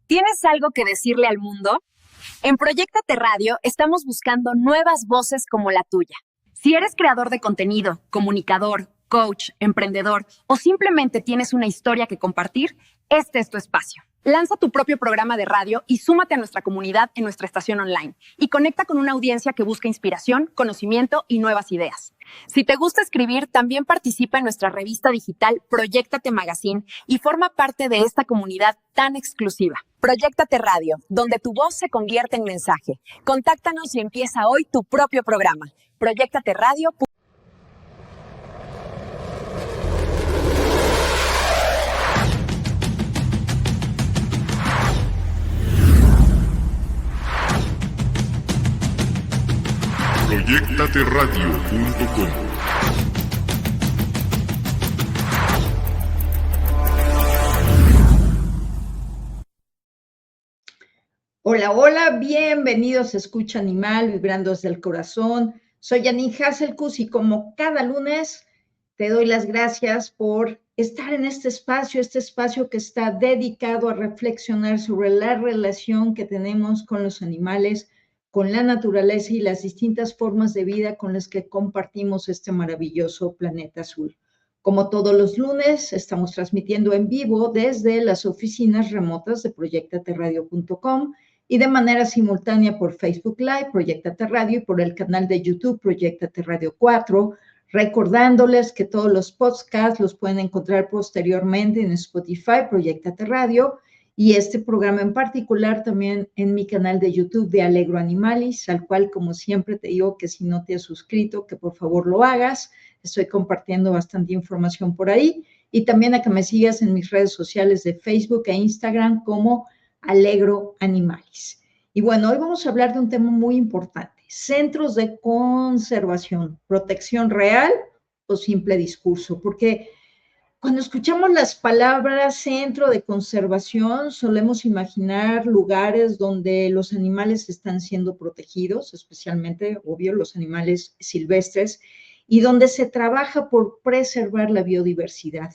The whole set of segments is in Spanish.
¿Tienes algo que decirle al mundo? En Proyéctate Radio estamos buscando nuevas voces como la tuya. Si eres creador de contenido, comunicador, coach, emprendedor o simplemente tienes una historia que compartir, este es tu espacio. Lanza tu propio programa de radio y súmate a nuestra comunidad en nuestra estación online y conecta con una audiencia que busca inspiración, conocimiento y nuevas ideas. Si te gusta escribir, también participa en nuestra revista digital Proyéctate Magazine y forma parte de esta comunidad tan exclusiva. Proyéctate Radio, donde tu voz se convierte en mensaje. Contáctanos y empieza hoy tu propio programa. Proyéctate Radio. Proyectateradio.com. Hola, hola, bienvenidos a Escucha Animal, vibrando desde el corazón. Soy Janine Hasselkus y como cada lunes te doy las gracias por estar en este espacio que está dedicado a reflexionar sobre la relación que tenemos con los animales, con la naturaleza y las distintas formas de vida con las que compartimos este maravilloso planeta azul. Como todos los lunes, estamos transmitiendo en vivo desde las oficinas remotas de proyectateradio.com y de manera simultánea por Facebook Live, Proyectate Radio, y por el canal de YouTube, Proyectate Radio 4, recordándoles que todos los podcasts los pueden encontrar posteriormente en Spotify, Proyectate Radio, y este programa en particular también en mi canal de YouTube de Alegro Animalis, al cual, como siempre, te digo que si no te has suscrito, que por favor lo hagas. Estoy compartiendo bastante información por ahí, y también a que me sigas en mis redes sociales de Facebook e Instagram como Alegro Animalis. Y bueno, hoy vamos a hablar de un tema muy importante: centros de conservación, protección real o simple discurso, porque cuando escuchamos las palabras centro de conservación, solemos imaginar lugares donde los animales están siendo protegidos, especialmente, obvio, los animales silvestres, y donde se trabaja por preservar la biodiversidad.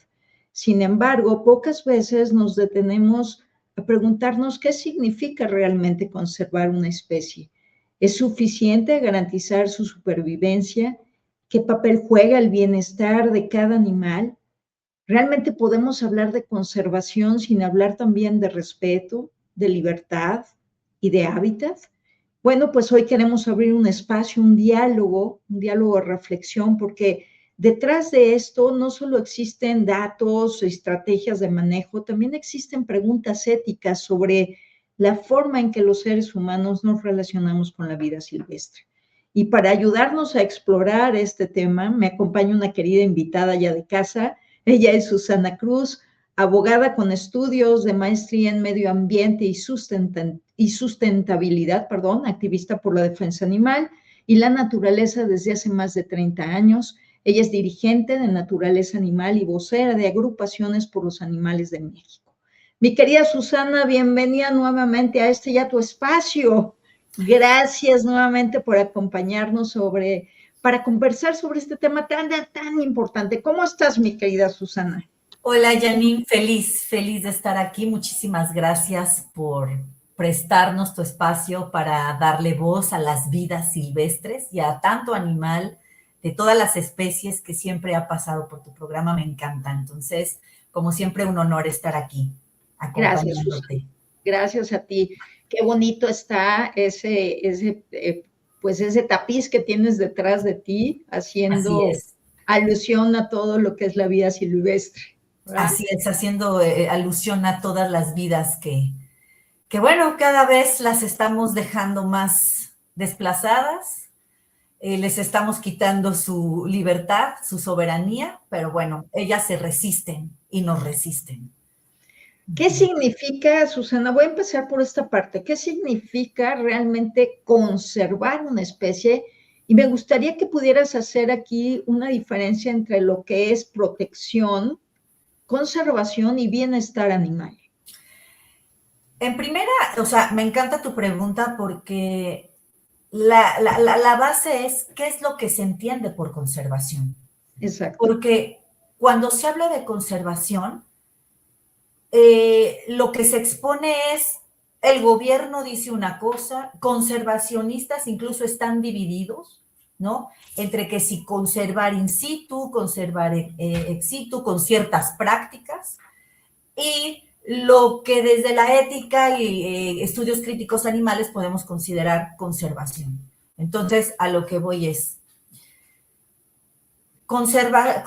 Sin embargo, pocas veces nos detenemos a preguntarnos qué significa realmente conservar una especie. ¿Es suficiente garantizar su supervivencia? ¿Qué papel juega el bienestar de cada animal? ¿Realmente podemos hablar de conservación sin hablar también de respeto, de libertad y de hábitat? Bueno, pues hoy queremos abrir un espacio, un diálogo de reflexión, porque detrás de esto no solo existen datos, estrategias de manejo, también existen preguntas éticas sobre la forma en que los seres humanos nos relacionamos con la vida silvestre. Y para ayudarnos a explorar este tema, me acompaña una querida invitada ya de casa. Ella es Susana Cruz, abogada con estudios de maestría en medio ambiente y sustentabilidad, activista por la defensa animal y la naturaleza desde hace más de 30 años. Ella es dirigente de Naturaleza Animal y vocera de agrupaciones por los animales de México. Mi querida Susana, bienvenida nuevamente a este ya tu espacio. Gracias nuevamente por acompañarnos para conversar sobre este tema tan importante. ¿Cómo estás, mi querida Susana? Hola, Janine, feliz de estar aquí. Muchísimas gracias por prestarnos tu espacio para darle voz a las vidas silvestres y a tanto animal de todas las especies que siempre ha pasado por tu programa. Me encanta. Entonces, como siempre, un honor estar aquí acompañándote. Gracias a ti. Qué bonito está ese tapiz que tienes detrás de ti, haciendo alusión a todo lo que es la vida silvestre, ¿verdad? Así es, haciendo alusión a todas las vidas que bueno, cada vez las estamos dejando más desplazadas, les estamos quitando su libertad, su soberanía, pero bueno, ellas se resisten y nos resisten. ¿Qué significa, Susana? Voy a empezar por esta parte. ¿Qué significa realmente conservar una especie? Y me gustaría que pudieras hacer aquí una diferencia entre lo que es protección, conservación y bienestar animal. En primera, me encanta tu pregunta porque la base es ¿qué es lo que se entiende por conservación? Exacto. Porque cuando se habla de conservación, lo que se expone es, el gobierno dice una cosa, conservacionistas incluso están divididos, ¿no? Entre que si conservar in situ, conservar ex situ, con ciertas prácticas, y lo que desde la ética y estudios críticos animales podemos considerar conservación. Entonces, a lo que voy es conservar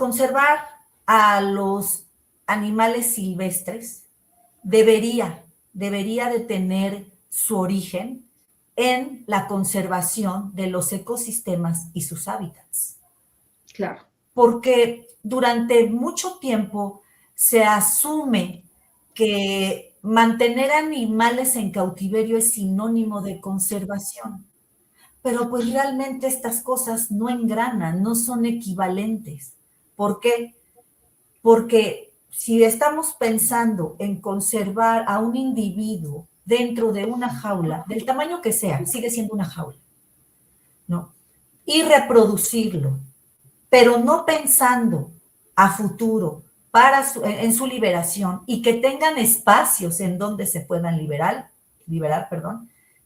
a los animales silvestres debería de tener su origen en la conservación de los ecosistemas y sus hábitats. Claro. Porque durante mucho tiempo se asume que mantener animales en cautiverio es sinónimo de conservación. Pero pues realmente estas cosas no engranan, no son equivalentes. ¿Por qué? Porque si estamos pensando en conservar a un individuo dentro de una jaula, del tamaño que sea, sigue siendo una jaula, ¿no? Y reproducirlo, pero no pensando a futuro en su liberación y que tengan espacios en donde se puedan liberar,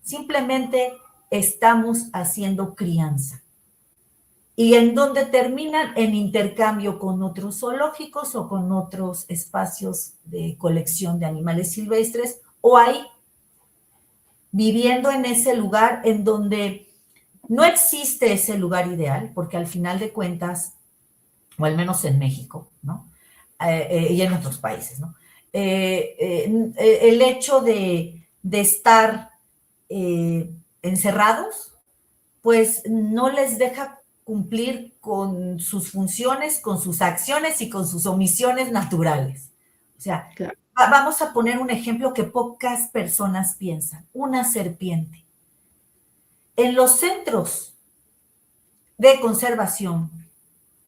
simplemente estamos haciendo crianza. Y en donde terminan en intercambio con otros zoológicos o con otros espacios de colección de animales silvestres, o ahí viviendo en ese lugar en donde no existe ese lugar ideal, porque al final de cuentas, o al menos en México, ¿no? Y en otros países, ¿no? El hecho de estar encerrados, pues no les deja cumplir con sus funciones, con sus acciones y con sus omisiones naturales. O sea, claro, vamos a poner un ejemplo que pocas personas piensan. Una serpiente. En los centros de conservación,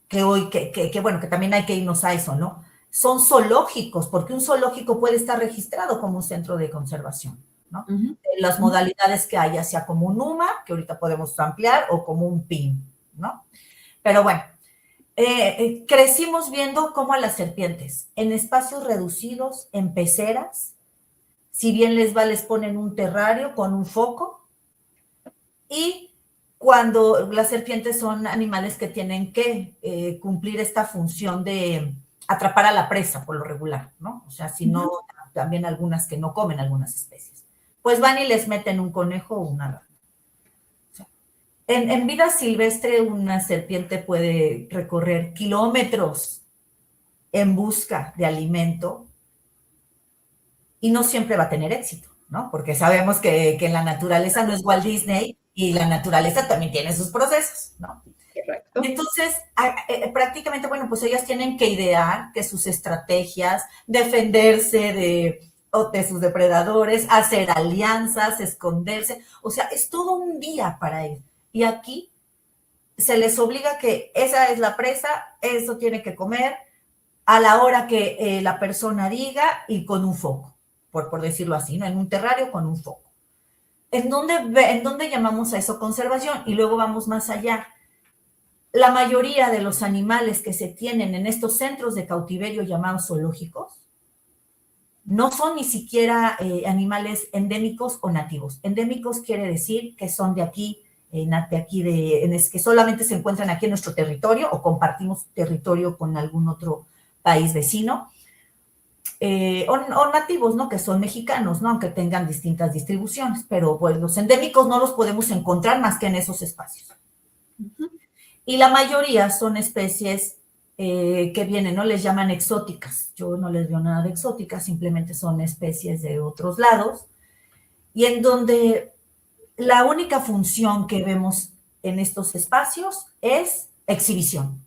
que hoy, bueno, que también hay que irnos a eso, ¿no? Son zoológicos, porque un zoológico puede estar registrado como un centro de conservación, ¿no? Las modalidades que haya, sea como un UMA, que ahorita podemos ampliar, o como un PIN, ¿no? Pero bueno, crecimos viendo cómo a las serpientes, en espacios reducidos, en peceras, si bien les va, les ponen un terrario con un foco, y cuando las serpientes son animales que tienen que cumplir esta función de atrapar a la presa, por lo regular, ¿no? O sea, si no, también algunas que no comen algunas especies. Pues van y les meten un conejo o una rana. O sea, en vida silvestre, una serpiente puede recorrer kilómetros en busca de alimento y no siempre va a tener éxito, ¿no? Porque sabemos que en la naturaleza no es Walt Disney y la naturaleza también tiene sus procesos, ¿no? Correcto. Entonces, prácticamente, bueno, pues ellas tienen que idear que sus estrategias, defenderse de sus depredadores, hacer alianzas, esconderse, o sea, es todo un día para ellos. Y aquí se les obliga que esa es la presa, eso tiene que comer a la hora que la persona diga y con un foco, por decirlo así, ¿no? En un terrario con un foco. ¿En dónde llamamos a eso conservación? Y luego vamos más allá. La mayoría de los animales que se tienen en estos centros de cautiverio llamados zoológicos no son ni siquiera animales endémicos o nativos. Endémicos quiere decir que son de aquí, que solamente se encuentran aquí en nuestro territorio o compartimos territorio con algún otro país vecino. O nativos, ¿no? Que son mexicanos, ¿no? Aunque tengan distintas distribuciones, pero pues los endémicos no los podemos encontrar más que en esos espacios. Y la mayoría son especies que vienen, ¿no? Les llaman exóticas. Yo no les veo nada de exóticas, simplemente son especies de otros lados. Y en donde la única función que vemos en estos espacios es exhibición.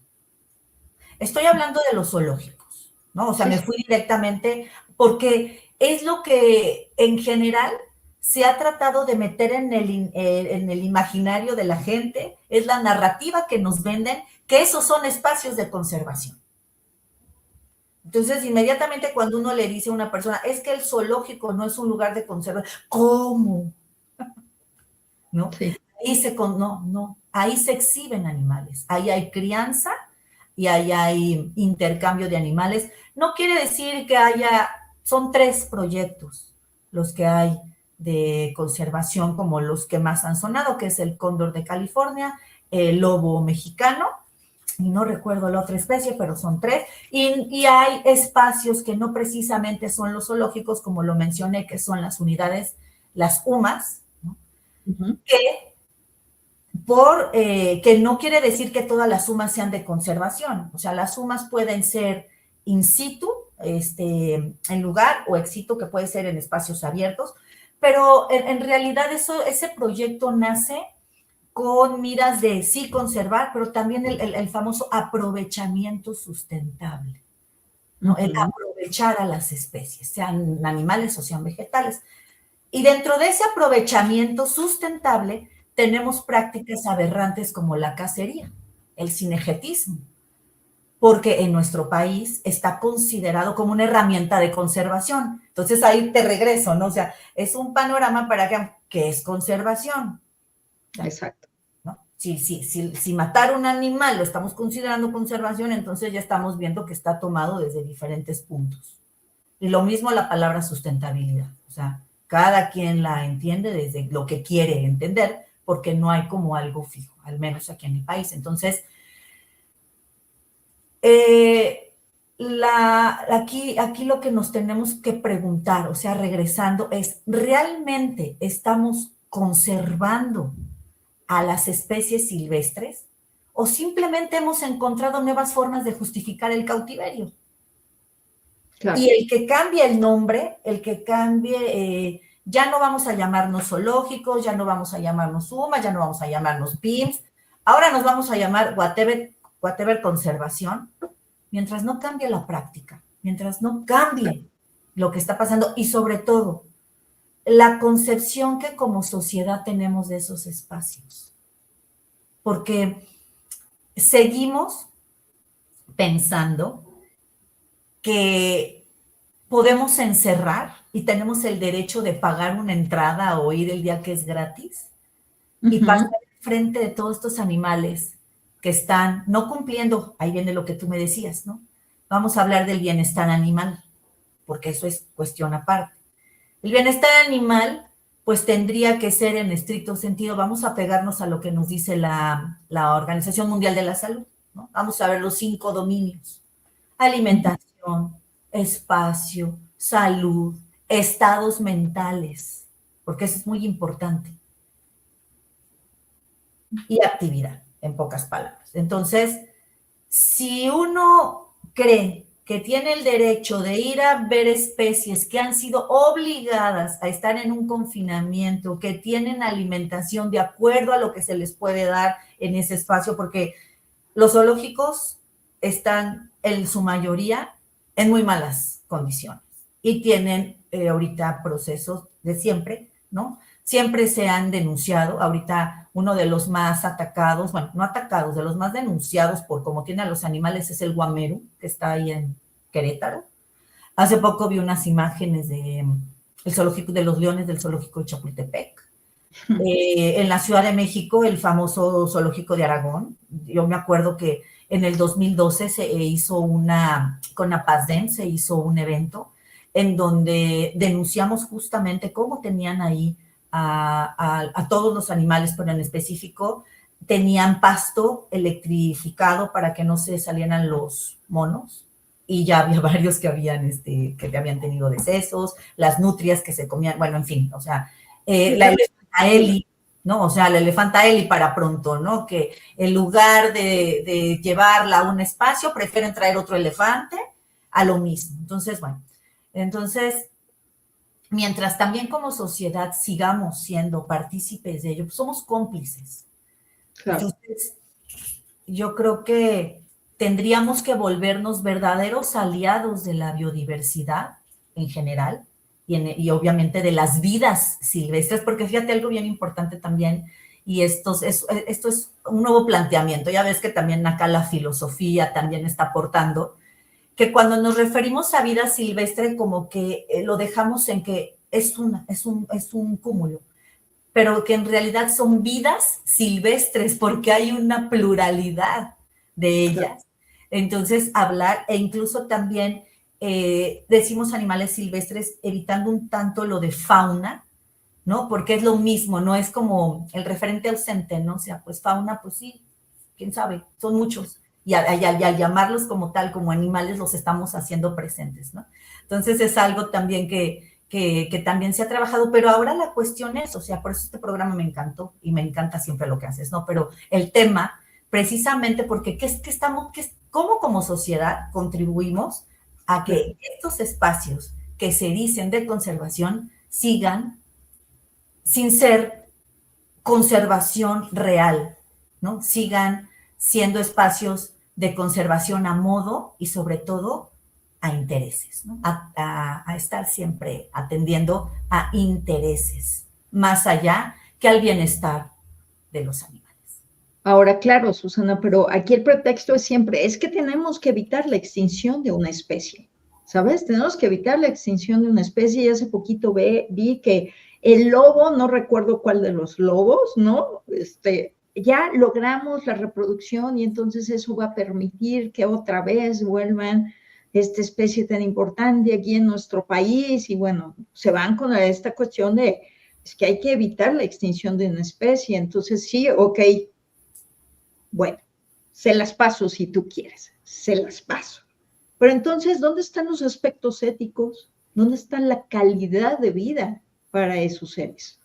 Estoy hablando de los zoológicos, ¿no? O sea, me fui directamente porque es lo que en general se ha tratado de meter en el imaginario de la gente, es la narrativa que nos venden, que esos son espacios de conservación. Entonces, inmediatamente cuando uno le dice a una persona, es que el zoológico no es un lugar de conservación, ¿cómo? ¿No? Sí. Ahí se exhiben animales, ahí hay crianza y ahí hay intercambio de animales. No quiere decir que haya son 3 proyectos los que hay de conservación, como los que más han sonado, que es el cóndor de California, el lobo mexicano, y no recuerdo la otra especie, pero son 3, y hay espacios que no precisamente son los zoológicos, como lo mencioné, que son las unidades, las UMAS, ¿no? Que no quiere decir que todas las UMAS sean de conservación, o sea, las UMAS pueden ser in situ, en lugar, o ex situ, que puede ser en espacios abiertos, pero en realidad ese proyecto nace con miras de sí conservar, pero también el famoso aprovechamiento sustentable, ¿no? El aprovechar a las especies, sean animales o sean vegetales. Y dentro de ese aprovechamiento sustentable tenemos prácticas aberrantes como la cacería, el cinegetismo, porque en nuestro país está considerado como una herramienta de conservación. Entonces ahí te regreso, ¿no? O sea, es un panorama para que es conservación. Exacto. ¿No? Si matar un animal lo estamos considerando conservación, entonces ya estamos viendo que está tomado desde diferentes puntos. Y lo mismo la palabra sustentabilidad. O sea, cada quien la entiende desde lo que quiere entender, porque no hay como algo fijo, al menos aquí en mi país. Entonces, aquí lo que nos tenemos que preguntar, o sea, regresando, es, ¿realmente estamos conservando a las especies silvestres? ¿O simplemente hemos encontrado nuevas formas de justificar el cautiverio? Claro. Y el que cambie el nombre, ya no vamos a llamarnos zoológicos, ya no vamos a llamarnos UMA, ya no vamos a llamarnos PIMS, ahora nos vamos a llamar whatever conservación, mientras no cambie la práctica, mientras no cambie lo que está pasando y sobre todo la concepción que como sociedad tenemos de esos espacios. Porque seguimos pensando que podemos encerrar y tenemos el derecho de pagar una entrada o ir el día que es gratis y pasar frente de todos estos animales que están no cumpliendo. Ahí viene lo que tú me decías, ¿no? Vamos a hablar del bienestar animal, porque eso es cuestión aparte. El bienestar animal, pues tendría que ser en estricto sentido, vamos a pegarnos a lo que nos dice la Organización Mundial de la Salud, ¿no? Vamos a ver los 5 dominios: alimentación, espacio, salud, estados mentales, porque eso es muy importante, y actividad, en pocas palabras. Entonces, si uno cree que tiene el derecho de ir a ver especies que han sido obligadas a estar en un confinamiento, que tienen alimentación de acuerdo a lo que se les puede dar en ese espacio, porque los zoológicos están en su mayoría en muy malas condiciones y tienen ahorita procesos de siempre, ¿no? Siempre se han denunciado. Ahorita uno de los más atacados, bueno, no atacados, de los más denunciados por cómo tiene a los animales es el guameru, que está ahí en Querétaro. Hace poco vi unas imágenes de el zoológico de los leones del zoológico de Chapultepec. En la Ciudad de México, el famoso zoológico de Aragón. Yo me acuerdo que en el 2012 se hizo con la PASDEM se hizo un evento en donde denunciamos justamente cómo tenían ahí a todos los animales, pero en específico tenían pasto electrificado para que no se salieran los monos, y ya había varios que habían tenido decesos, las nutrias que se comían, bueno, en fin, o sea, la elefanta Eli, ¿no? O sea, la elefanta Eli para pronto, ¿no? Que en lugar de llevarla a un espacio, prefieren traer otro elefante a lo mismo. Entonces, bueno, mientras también como sociedad sigamos siendo partícipes de ello, pues somos cómplices. Claro. Entonces, yo creo que tendríamos que volvernos verdaderos aliados de la biodiversidad en general y obviamente de las vidas silvestres, porque fíjate algo bien importante también, y esto es un nuevo planteamiento. Ya ves que también acá la filosofía también está aportando, que cuando nos referimos a vida silvestre como que lo dejamos en que es un cúmulo, pero que en realidad son vidas silvestres porque hay una pluralidad de ellas. Entonces, hablar e incluso también decimos animales silvestres evitando un tanto lo de fauna, ¿no? Porque es lo mismo, no es como el referente ausente, ¿no? O sea, pues fauna, pues sí, quién sabe, son muchos. Y al llamarlos como tal, como animales, los estamos haciendo presentes, ¿no? Entonces es algo también que también se ha trabajado, pero ahora la cuestión es, o sea, por eso este programa me encantó y me encanta siempre lo que haces, ¿no? Pero el tema, precisamente porque ¿cómo como sociedad contribuimos a que estos espacios que se dicen de conservación sigan sin ser conservación real, ¿no? Sigan siendo espacios de conservación a modo y sobre todo a intereses, ¿no? A estar siempre atendiendo a intereses, más allá que al bienestar de los animales. Ahora, claro, Susana, pero aquí el pretexto es siempre, es que tenemos que evitar la extinción de una especie, ¿sabes? Tenemos que evitar la extinción de una especie y hace poquito vi que el lobo, no recuerdo cuál de los lobos, ¿no? Ya logramos la reproducción y entonces eso va a permitir que otra vez vuelvan esta especie tan importante aquí en nuestro país y bueno, se van con esta cuestión de, es que hay que evitar la extinción de una especie, entonces sí, ok. Bueno, se las paso si tú quieres, se las paso. Pero entonces, ¿dónde están los aspectos éticos? ¿Dónde está la calidad de vida para esos seres?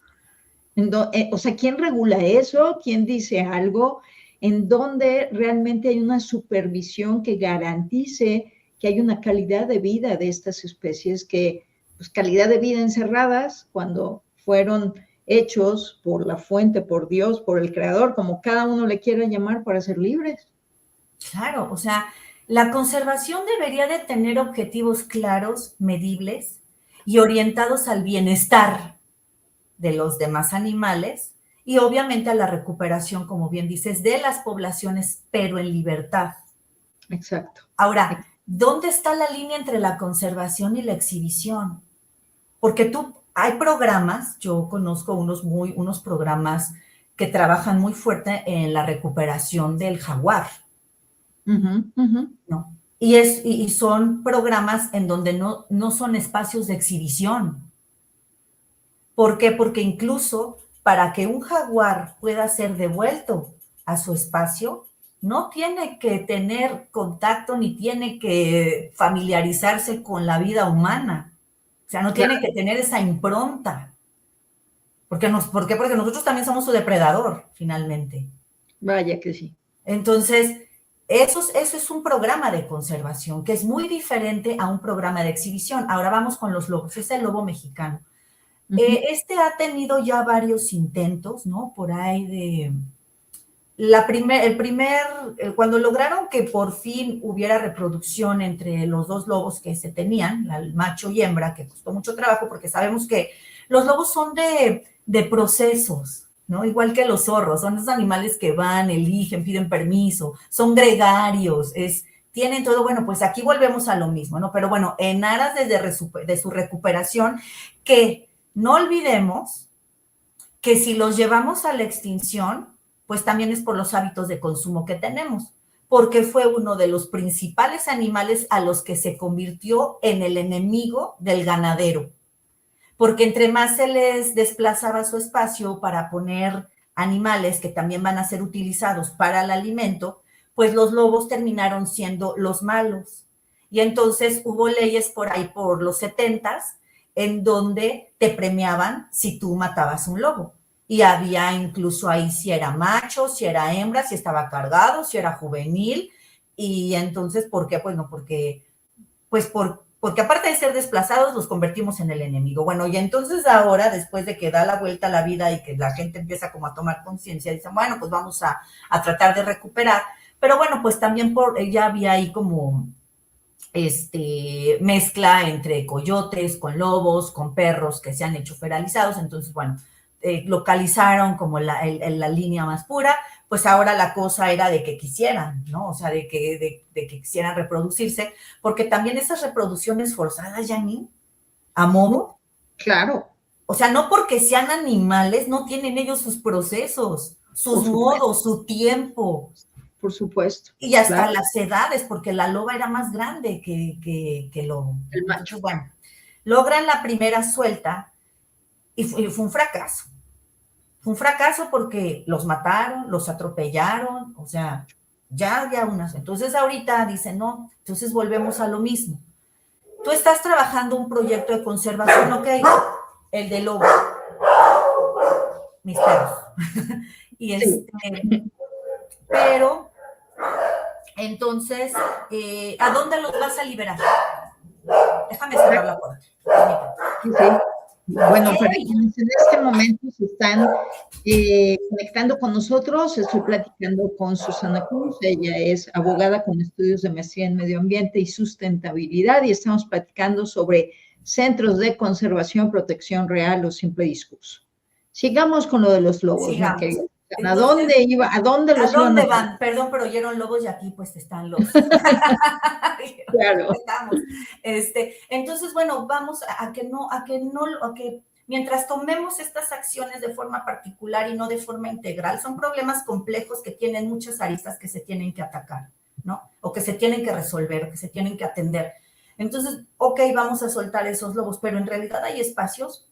O sea, ¿quién regula eso? ¿Quién dice algo? ¿En dónde realmente hay una supervisión que garantice que hay una calidad de vida de estas especies pues calidad de vida encerradas cuando fueron hechos por la fuente, por Dios, por el Creador, como cada uno le quiera llamar para ser libres? Claro, o sea, la conservación debería de tener objetivos claros, medibles y orientados al bienestar de los demás animales y obviamente a la recuperación, como bien dices, de las poblaciones, pero en libertad. Exacto. Ahora, ¿dónde está la línea entre la conservación y la exhibición? Porque hay programas, yo conozco unos programas que trabajan muy fuerte en la recuperación del jaguar, ¿no? Y son programas en donde no son espacios de exhibición. ¿Por qué? Porque incluso para que un jaguar pueda ser devuelto a su espacio, no tiene que tener contacto ni tiene que familiarizarse con la vida humana. O sea, no tiene que tener esa impronta. ¿Por qué? Porque nosotros también somos su depredador, finalmente. Vaya que sí. Entonces, eso es un programa de conservación que es muy diferente a un programa de exhibición. Ahora vamos con los lobos. Es el lobo mexicano. Este ha tenido ya varios intentos, ¿no? Por ahí cuando lograron que por fin hubiera reproducción entre los dos lobos que se tenían, el macho y hembra, que costó mucho trabajo porque sabemos que los lobos son de procesos, ¿no? Igual que los zorros, son esos animales que van, eligen, piden permiso, son gregarios, tienen todo, bueno, pues aquí volvemos a lo mismo, ¿no? Pero bueno, en aras de su recuperación, que no olvidemos que si los llevamos a la extinción, pues también es por los hábitos de consumo que tenemos, porque fue uno de los principales animales a los que se convirtió en el enemigo del ganadero, porque entre más se les desplazaba su espacio para poner animales que también van a ser utilizados para el alimento, pues los lobos terminaron siendo los malos. Y entonces hubo leyes por ahí por los 70s en donde te premiaban si tú matabas un lobo. Y había incluso ahí si era macho, si era hembra, si estaba cargado, si era juvenil. Y entonces, ¿por qué? Pues no, porque aparte de ser desplazados, los convertimos en el enemigo. Bueno, y entonces ahora, después de que da la vuelta a la vida y que la gente empieza como a tomar conciencia, dicen, bueno, pues vamos a tratar de recuperar. Pero bueno, pues también ya había ahí como mezcla entre coyotes, con lobos, con perros que se han hecho feralizados. Entonces, bueno, localizaron como la línea más pura, pues ahora la cosa era de que quisieran, ¿no? O sea, de que quisieran reproducirse, porque también esas reproducciones forzadas, Janine, a modo. Claro. O sea, no porque sean animales, no tienen ellos sus procesos, sus modos, su tiempo. por supuesto. Y hasta claro. las edades, porque la loba era más grande que lo... El macho. Bueno, logran la primera suelta y fue un fracaso. Fue un fracaso porque los mataron, los atropellaron, o sea, ya unas. Entonces ahorita dicen, no, entonces volvemos a lo mismo. Tú estás trabajando un proyecto de conservación, ok, el de lobo. Mis perros. Y Sí. pero, entonces, ¿a dónde los vas a liberar? Déjame cerrar la puerta. Sí, sí. Bueno, para quienes en este momento se están conectando con nosotros, estoy platicando con Susana Cruz. Ella es abogada con estudios de maestría en medio ambiente y sustentabilidad y estamos platicando sobre centros de conservación, protección real o simple discurso. Sigamos con lo de los lobos. Sigamos. Mi querida. Entonces, ¿A dónde iba? ¿A dónde los ¿a dónde iban a van? Perdón, pero oyeron lobos y aquí pues están los... Claro. Entonces, bueno, vamos a que mientras tomemos estas acciones de forma particular y no de forma integral, son problemas complejos que tienen muchas aristas que se tienen que atacar, ¿no? O que se tienen que resolver, o que se tienen que atender. Entonces, ok, vamos a soltar esos lobos, pero en realidad hay espacios.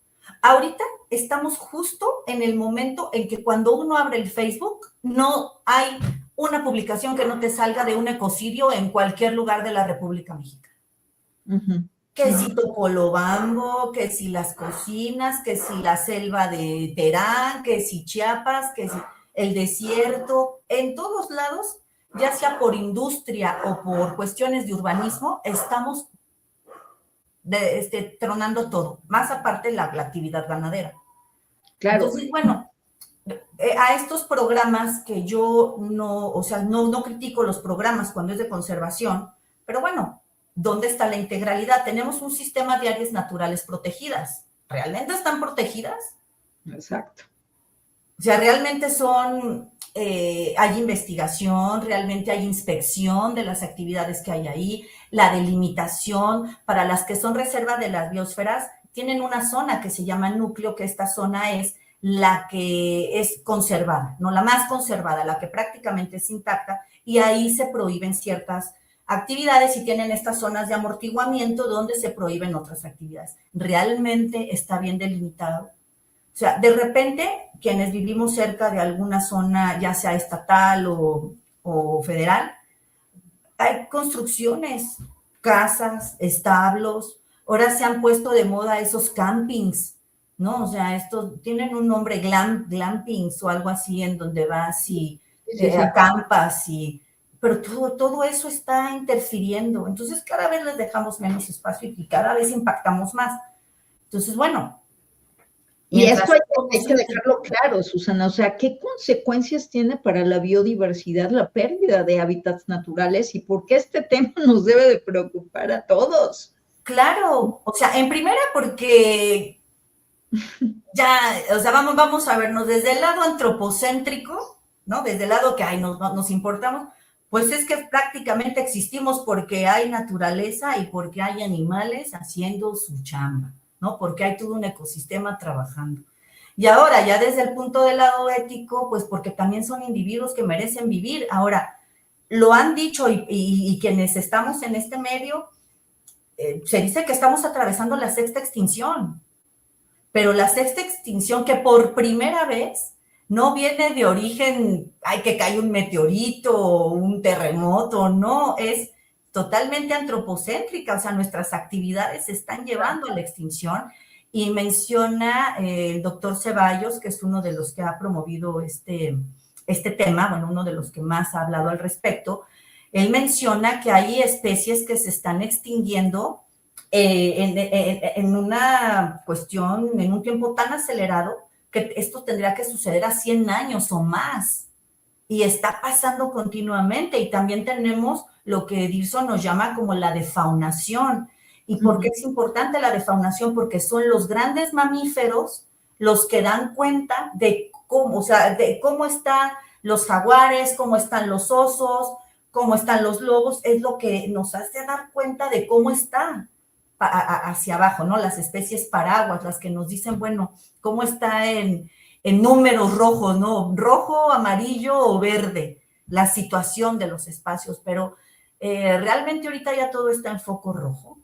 Ahorita estamos justo en el momento en que cuando uno abre el Facebook, no hay una publicación que no te salga de un ecocidio en cualquier lugar de la República Mexicana. Que si Topolobambo, que si las cocinas, que si la selva de Terán, que si Chiapas, que si el desierto, en todos lados, ya sea por industria o por cuestiones de urbanismo, estamos tronando todo, más aparte la actividad ganadera. Claro. Entonces, bueno, a estos programas que yo no critico los programas cuando es de conservación, pero bueno, ¿dónde está la integralidad? Tenemos un sistema de áreas naturales protegidas. ¿Realmente están protegidas? Exacto. O sea, realmente hay investigación, realmente hay inspección de las actividades que hay ahí, la delimitación para las que son reserva de las biosferas, tienen una zona que se llama núcleo, que esta zona es la que es conservada, no la más conservada, la que prácticamente es intacta, y ahí se prohíben ciertas actividades y tienen estas zonas de amortiguamiento donde se prohíben otras actividades. ¿Realmente está bien delimitado? O sea, de repente, quienes vivimos cerca de alguna zona, ya sea estatal o federal, hay construcciones, casas, establos. Ahora se han puesto de moda esos campings, ¿no? O sea, estos tienen un nombre, glampings o algo así, en donde vas y acampas pero todo eso está interfiriendo. Entonces, cada vez les dejamos menos espacio y cada vez impactamos más. Entonces, bueno. Y esto hay que dejarlo claro, Susana, o sea, ¿qué consecuencias tiene para la biodiversidad la pérdida de hábitats naturales y por qué este tema nos debe de preocupar a todos? Claro, o sea, en primera porque ya, o sea, vamos a vernos desde el lado antropocéntrico, ¿no? Desde el lado que nos importamos, pues es que prácticamente existimos porque hay naturaleza y porque hay animales haciendo su chamba, ¿no? Porque hay todo un ecosistema trabajando. Y ahora, ya desde el punto del lado ético, pues porque también son individuos que merecen vivir. Ahora, lo han dicho y quienes estamos en este medio, se dice que estamos atravesando la sexta extinción, pero la sexta extinción que por primera vez no viene de origen, que cae un meteorito o un terremoto, no, es totalmente antropocéntrica, o sea, nuestras actividades se están llevando a la extinción. Y menciona el doctor Ceballos, que es uno de los que ha promovido este tema, bueno, uno de los que más ha hablado al respecto. Él menciona que hay especies que se están extinguiendo en una cuestión, en un tiempo tan acelerado, que esto tendría que suceder a 100 años o más. Y está pasando continuamente. Y también tenemos lo que Dirson nos llama como la defaunación. ¿Y por qué es importante la defaunación? Porque son los grandes mamíferos los que dan cuenta de cómo, o sea, de cómo están los jaguares, cómo están los osos, cómo están los lobos. Es lo que nos hace dar cuenta de cómo está hacia abajo, ¿no? Las especies paraguas, las que nos dicen, bueno, cómo está en números rojos, ¿no? Rojo, amarillo o verde. la situación de los espacios, pero realmente ahorita ya todo está en foco rojo,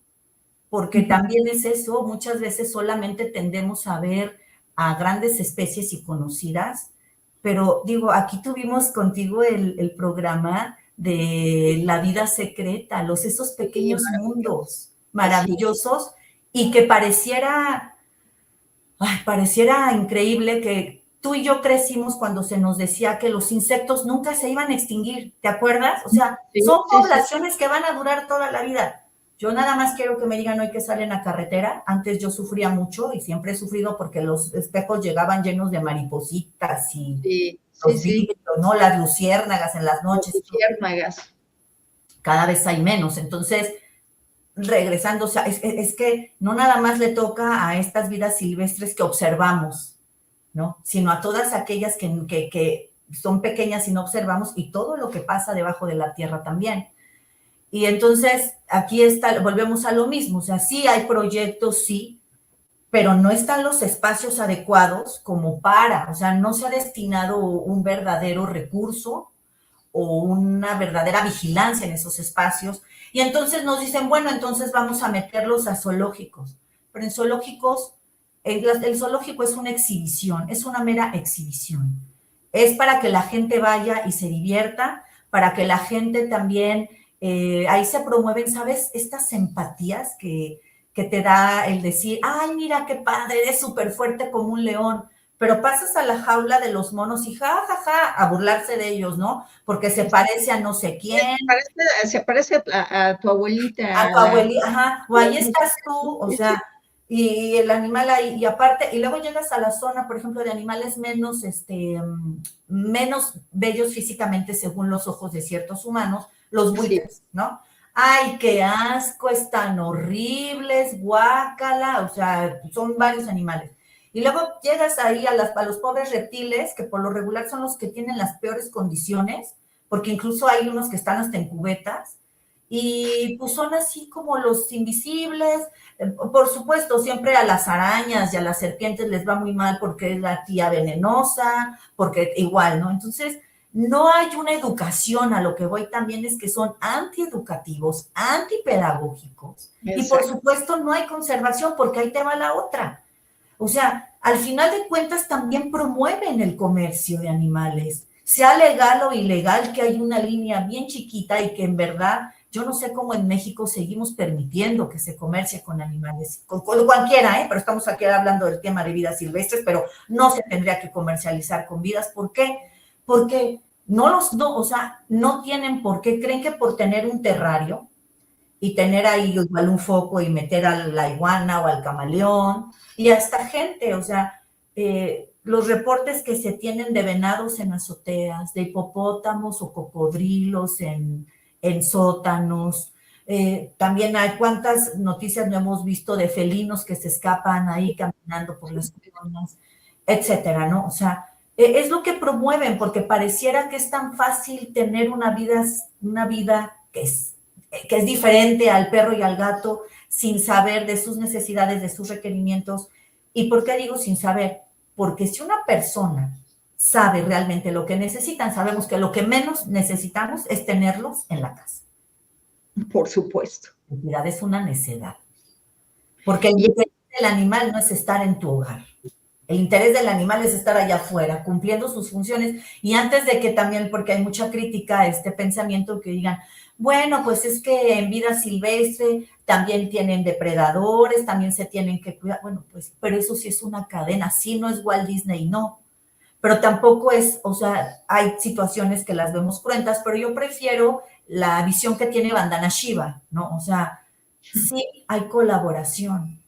porque también es eso, muchas veces solamente tendemos a ver a grandes especies y conocidas, pero digo, aquí tuvimos contigo el programa de la vida secreta, esos pequeños mundos maravillosos y que pareciera increíble que tú y yo crecimos cuando se nos decía que los insectos nunca se iban a extinguir, ¿te acuerdas? O sea, son poblaciones que van a durar toda la vida. Yo nada más quiero que me digan hoy que salen a carretera. Antes yo sufría mucho y siempre he sufrido porque los espejos llegaban llenos de maripositas y los vidrios, ¿no? Las luciérnagas en las noches. Luciérnagas. Cada vez hay menos. Entonces, regresando, o sea, es que no nada más le toca a estas vidas silvestres que observamos, ¿no? Sino a todas aquellas que son pequeñas y no observamos y todo lo que pasa debajo de la tierra también. Y entonces aquí volvemos a lo mismo, o sea, sí hay proyectos, sí, pero no están los espacios adecuados como o sea, no se ha destinado un verdadero recurso o una verdadera vigilancia en esos espacios. Y entonces nos dicen, bueno, entonces vamos a meterlos a zoológicos. Pero en zoológicos, el zoológico es una exhibición, es una mera exhibición. Es para que la gente vaya y se divierta, para que la gente también, ahí se promueven, ¿sabes? Estas empatías que te da el decir, ay, mira qué padre, eres súper fuerte como un león. Pero pasas a la jaula de los monos y a burlarse de ellos, ¿no? Porque se parece a no sé quién. Se parece a tu abuelita. A tu abuelita, ajá, o ahí estás tú, o sea, y el animal ahí, y aparte, y luego llegas a la zona, por ejemplo, de animales menos bellos físicamente según los ojos de ciertos humanos, los buitres, ¿no? Ay, qué asco, están horribles, guácala, o sea, son varios animales. Y luego llegas ahí a los pobres reptiles, que por lo regular son los que tienen las peores condiciones, porque incluso hay unos que están hasta en cubetas, y pues son así como los invisibles. Por supuesto, siempre a las arañas y a las serpientes les va muy mal porque es la tía venenosa, porque igual, ¿no? Entonces, no hay una educación, a lo que voy también es que son antieducativos, antipedagógicos, y por supuesto no hay conservación porque ahí te va la otra. O sea, al final de cuentas también promueven el comercio de animales, sea legal o ilegal, que hay una línea bien chiquita y que en verdad, yo no sé cómo en México seguimos permitiendo que se comercie con animales, con cualquiera, pero estamos aquí hablando del tema de vidas silvestres, pero no se tendría que comercializar con vidas. ¿Por qué? Porque no tienen por qué, creen que por tener un terrario y tener ahí igual un foco y meter a la iguana o al camaleón y hasta gente, o sea, los reportes que se tienen de venados en azoteas, de hipopótamos o cocodrilos en sótanos, también hay cuántas noticias no hemos visto de felinos que se escapan ahí caminando por las colinas, etcétera, ¿no? O sea, es lo que promueven, porque pareciera que es tan fácil tener una vida que es diferente al perro y al gato, sin saber de sus necesidades, de sus requerimientos. ¿Y por qué digo sin saber? Porque si una persona sabe realmente lo que necesitan, sabemos que lo que menos necesitamos es tenerlos en la casa. Por supuesto. La es una necedad. Porque el interés del animal no es estar en tu hogar. El interés del animal es estar allá afuera, cumpliendo sus funciones. Y antes de que también, porque hay mucha crítica a este pensamiento que digan, bueno, pues es que en vida silvestre también tienen depredadores, también se tienen que cuidar. Bueno, pues, pero eso sí es una cadena, sí no es Walt Disney, no. Pero tampoco es, o sea, hay situaciones que las vemos cruentas, pero yo prefiero la visión que tiene Vandana Shiva, ¿no? O sea, sí hay colaboración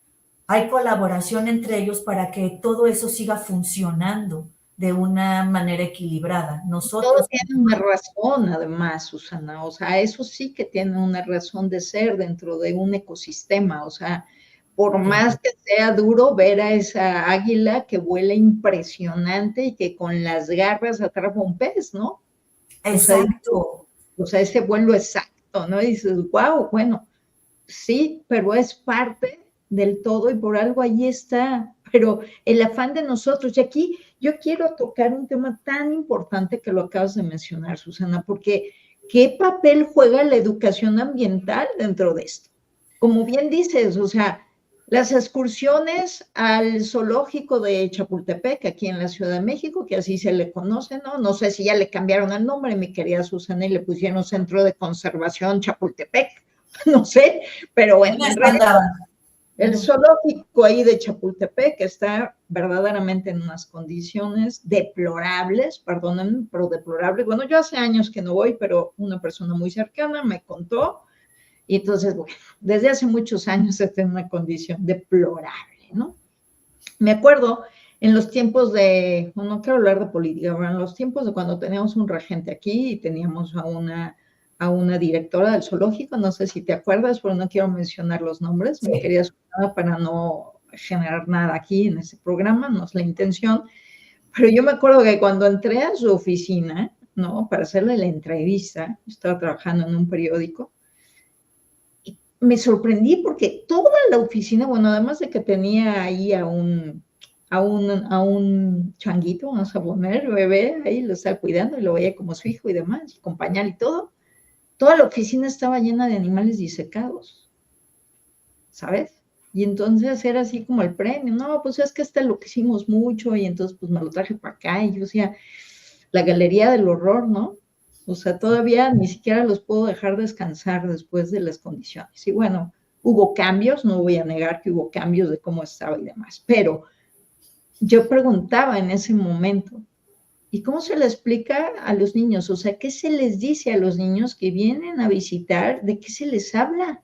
entre ellos para que todo eso siga funcionando de una manera equilibrada. Nosotros... Todo tiene una razón, además, Susana, o sea, eso sí que tiene una razón de ser dentro de un ecosistema, o sea, por más que sea duro ver a esa águila que vuela impresionante y que con las garras atrapa un pez, ¿no? Exacto. O sea, ese vuelo exacto, ¿no? Y dices, wow, bueno, sí, pero es parte del todo y por algo ahí está pero el afán de nosotros. Y aquí yo quiero tocar un tema tan importante que lo acabas de mencionar, Susana, porque ¿qué papel juega la educación ambiental dentro de esto? Como bien dices, o sea, las excursiones al zoológico de Chapultepec, aquí en la Ciudad de México, que así se le conoce, ¿no? No sé si ya le cambiaron el nombre, mi querida Susana, y le pusieron Centro de Conservación Chapultepec, no sé, pero bueno, en realidad el zoológico ahí de Chapultepec está verdaderamente en unas condiciones deplorables, perdónenme, pero deplorables. Bueno, yo hace años que no voy, pero una persona muy cercana me contó. Y entonces, bueno, desde hace muchos años está en una condición deplorable, ¿no? Me acuerdo en los tiempos de, no quiero hablar de política, pero en los tiempos de cuando teníamos un regente aquí y teníamos a una directora del zoológico, no sé si te acuerdas, pero no quiero mencionar los nombres, Sí. me quería escuchar para no generar nada aquí en ese programa, no es la intención, pero yo me acuerdo que cuando entré a su oficina, ¿no? Para hacerle la entrevista, estaba trabajando en un periódico, me sorprendí porque toda la oficina, bueno, además de que tenía ahí a un changuito, vamos a poner, bebé, ahí lo estaba cuidando y lo veía como su hijo y demás, y acompañar y todo, toda la oficina estaba llena de animales disecados, ¿sabes? Y entonces era así como el premio, no, pues es que lo que hicimos mucho y entonces pues me lo traje para acá y yo decía, la galería del horror, ¿no? O sea, todavía ni siquiera los puedo dejar descansar después de las condiciones. Y bueno, hubo cambios, no voy a negar que hubo cambios de cómo estaba y demás, pero yo preguntaba en ese momento, ¿y cómo se le explica a los niños? O sea, ¿qué se les dice a los niños que vienen a visitar? ¿De qué se les habla?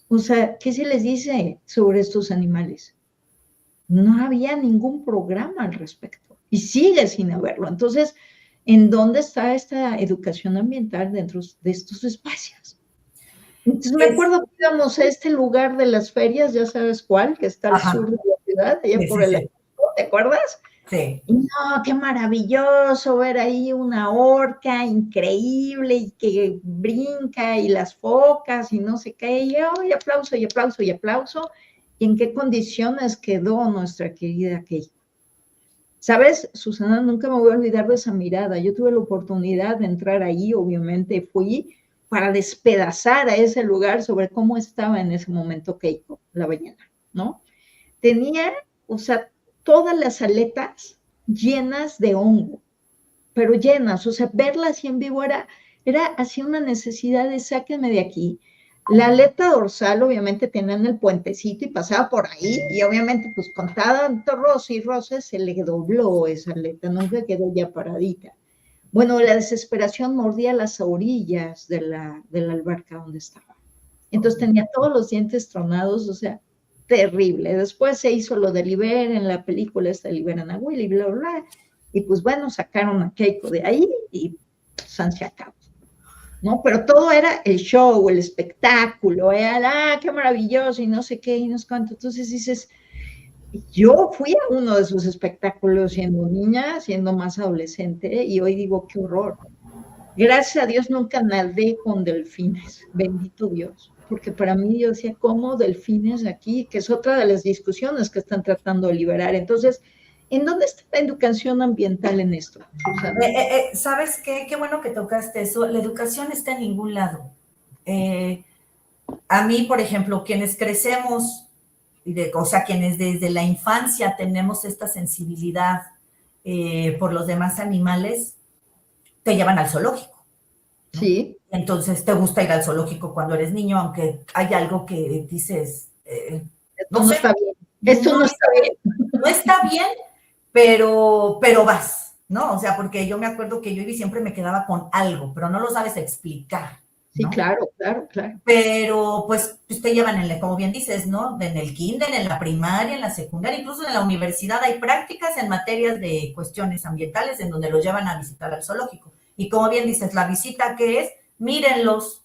O sea, ¿qué se les dice sobre estos animales? No había ningún programa al respecto y sigue sin haberlo. Entonces, ¿en dónde está esta educación ambiental dentro de estos espacios? Entonces me acuerdo que íbamos a este lugar de las ferias, ya sabes cuál, que está al sur de la ciudad, allá Sí, por sí, el sí. ¿te acuerdas? Sí. Y no, qué maravilloso ver ahí una orca increíble y que brinca y las focas y no sé qué, y oh, aplauso y aplauso y aplauso. ¿Y en qué condiciones quedó nuestra querida Keiko? ¿Sabes, Susana? Nunca me voy a olvidar de esa mirada. Yo tuve la oportunidad de entrar ahí, obviamente fui para despedazar a ese lugar sobre cómo estaba en ese momento Keiko, la ballena, ¿no? Tenía, o sea, todas las aletas llenas de hongo, pero llenas, o sea, verla así en vivo era así una necesidad de sáquenme de aquí. La aleta dorsal obviamente tenía en el puentecito y pasaba por ahí y obviamente pues con tanto roce y roce se le dobló esa aleta, nunca quedó ya paradita. Bueno, la desesperación mordía las orillas de la alberca donde estaba. Entonces tenía todos los dientes tronados, o sea, terrible. Después se hizo lo de Liber en la película esta Liberan a Willy, bla, bla, bla. Y pues bueno, sacaron a Keiko de ahí y pues, se acabó. ¿No? Pero todo era el show, el espectáculo, era, qué maravilloso y no sé qué y no sé cuánto. Entonces dices, yo fui a uno de esos espectáculos siendo niña, siendo más adolescente y hoy digo, qué horror. Gracias a Dios nunca nadé con delfines, bendito Dios, porque para mí yo decía, ¿cómo delfines aquí? Que es otra de las discusiones que están tratando de liberar. Entonces, ¿en dónde está la educación ambiental en esto, Susana? ¿Sabes qué? Qué bueno que tocaste eso. La educación está en ningún lado. A mí, por ejemplo, quienes crecemos, o sea, quienes desde la infancia tenemos esta sensibilidad por los demás animales, te llevan al zoológico, ¿no? Sí. Entonces te gusta ir al zoológico cuando eres niño, aunque hay algo que dices, Esto no no sé, está bien. Esto no está bien. no está bien, pero vas, ¿no? O sea, porque yo me acuerdo que yo siempre me quedaba con algo, pero no lo sabes explicar, Sí, ¿no? claro, claro, claro. Pero pues te llevan, como bien dices, ¿no? En el kinder, en la primaria, en la secundaria, incluso en la universidad hay prácticas en materias de cuestiones ambientales en donde los llevan a visitar al zoológico. Y como bien dices, la visita, ¿qué es? Mírenlos.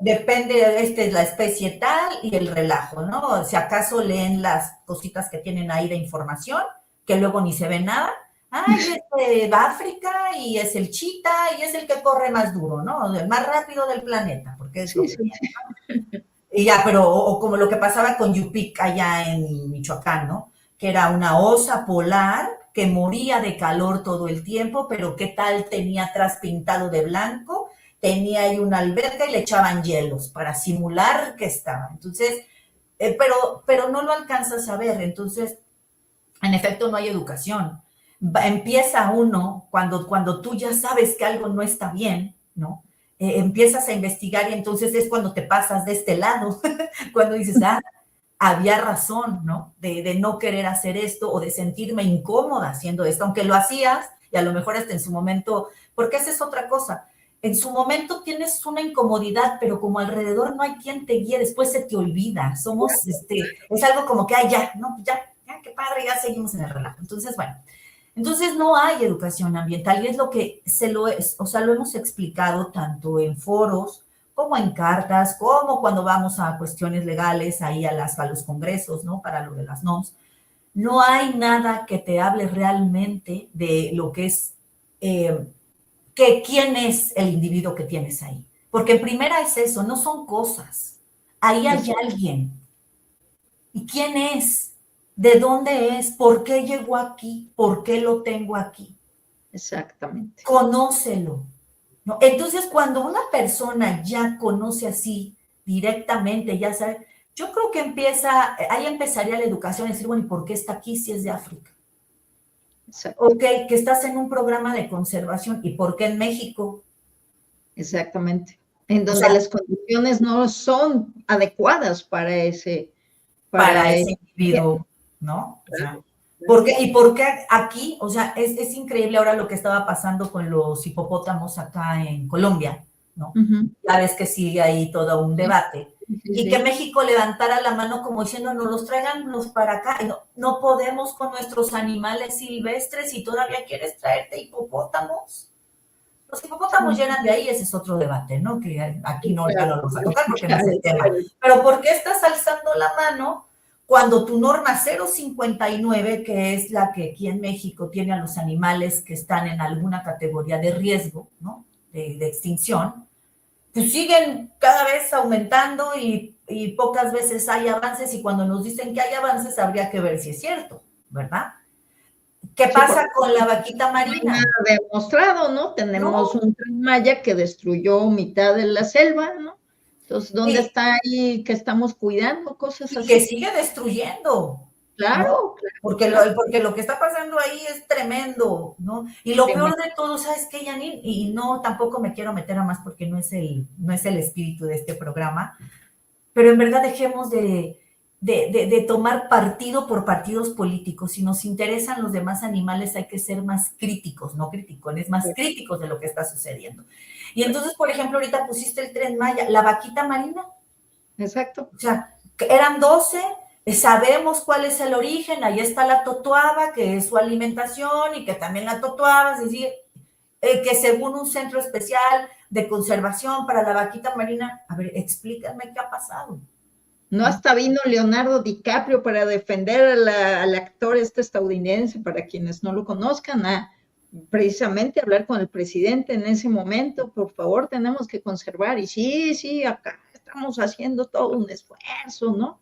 Depende, es la especie tal y el relajo, ¿no? Si acaso leen las cositas que tienen ahí de información, que luego ni se ve nada. Ay, es de África y es el chita y es el que corre más duro, ¿no? El más rápido del planeta, porque es lo Sí, que sí. tiene, ¿no? Y ya, pero o como lo que pasaba con Yupik allá en Michoacán, ¿no? Que era una osa polar que moría de calor todo el tiempo, pero ¿qué tal tenía atrás pintado de blanco? Tenía ahí una alberca y le echaban hielos para simular que estaba. Entonces, pero no lo alcanzas a ver. Entonces, en efecto, no hay educación. Empieza uno, cuando tú ya sabes que algo no está bien, ¿no? Empiezas a investigar y entonces es cuando te pasas de este lado, cuando dices, había razón, ¿no? De no querer hacer esto o de sentirme incómoda haciendo esto, aunque lo hacías y a lo mejor hasta en su momento, porque esa es otra cosa. En su momento tienes una incomodidad, pero como alrededor no hay quien te guíe, después se te olvida. Es algo como que, ya, no, ya, qué padre, ya seguimos en el relajo. Entonces, bueno, entonces no hay educación ambiental y es lo que lo hemos explicado tanto en foros como en cartas, como cuando vamos a cuestiones legales ahí a los congresos, ¿no? Para lo de las NOMS. No hay nada que te hable realmente de lo que es, quién es el individuo que tienes ahí. Porque en primera es eso, no son cosas. Ahí hay alguien. ¿Y quién es? ¿De dónde es? ¿Por qué llegó aquí? ¿Por qué lo tengo aquí? Exactamente. Conócelo, ¿no? Entonces, cuando una persona ya conoce así directamente, ya sabe, yo creo que ahí empezaría la educación, decir, bueno, ¿y por qué está aquí si es de África? Exacto. Ok, que estás en un programa de conservación, ¿y por qué en México? Exactamente. En donde las condiciones no son adecuadas para ese individuo, ¿no? Claro. ¿Y por qué aquí? O sea, es increíble ahora lo que estaba pasando con los hipopótamos acá en Colombia, ¿no? Ya ves que sigue ahí todo un debate. Y que México levantara la mano como diciendo, no los traigan los para acá. No podemos con nuestros animales silvestres y todavía quieres traerte hipopótamos. Los hipopótamos llegan de ahí, ese es otro debate, ¿no? Que aquí no lo vamos a tocar porque no es el tema. Pero ¿por qué estás alzando la mano cuando tu norma 059, que es la que aquí en México tiene a los animales que están en alguna categoría de riesgo, ¿no? De extinción, pues siguen cada vez aumentando y pocas veces hay avances y cuando nos dicen que hay avances habría que ver si es cierto, ¿verdad? ¿Qué pasa con la vaquita marina? No hay nada demostrado, ¿no? Tenemos un Tren Maya que destruyó mitad de la selva, ¿no? Entonces, ¿dónde está ahí que estamos cuidando? Cosas así. Que sigue destruyendo. Claro, ¿no? claro. Porque lo que está pasando ahí es tremendo, ¿no? Y lo peor de todo, ¿sabes qué, Janine? Y no, tampoco me quiero meter a más porque no es el espíritu de este programa, pero en verdad dejemos de tomar partido por partidos políticos. Si nos interesan los demás animales, hay que ser más críticos, no criticones, más críticos de lo que está sucediendo. Y entonces, por ejemplo, ahorita pusiste el Tren Maya, la vaquita marina. Exacto. O sea, eran 12, sabemos cuál es el origen, ahí está la totoaba, que es su alimentación y que también la totoaba, es decir, que según un centro especial de conservación para la vaquita marina, a ver, explícame qué ha pasado. No, hasta vino Leonardo DiCaprio para defender al actor estadounidense, para quienes no lo conozcan, precisamente hablar con el presidente en ese momento, por favor, tenemos que conservar, y sí, acá estamos haciendo todo un esfuerzo, ¿no?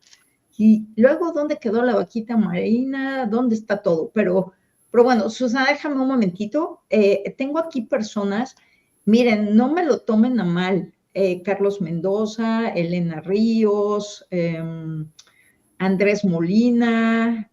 Y luego, ¿dónde quedó la vaquita marina? ¿Dónde está todo? Pero bueno, Susana, déjame un momentito, tengo aquí personas, miren, no me lo tomen a mal, Carlos Mendoza, Elena Ríos, Andrés Molina,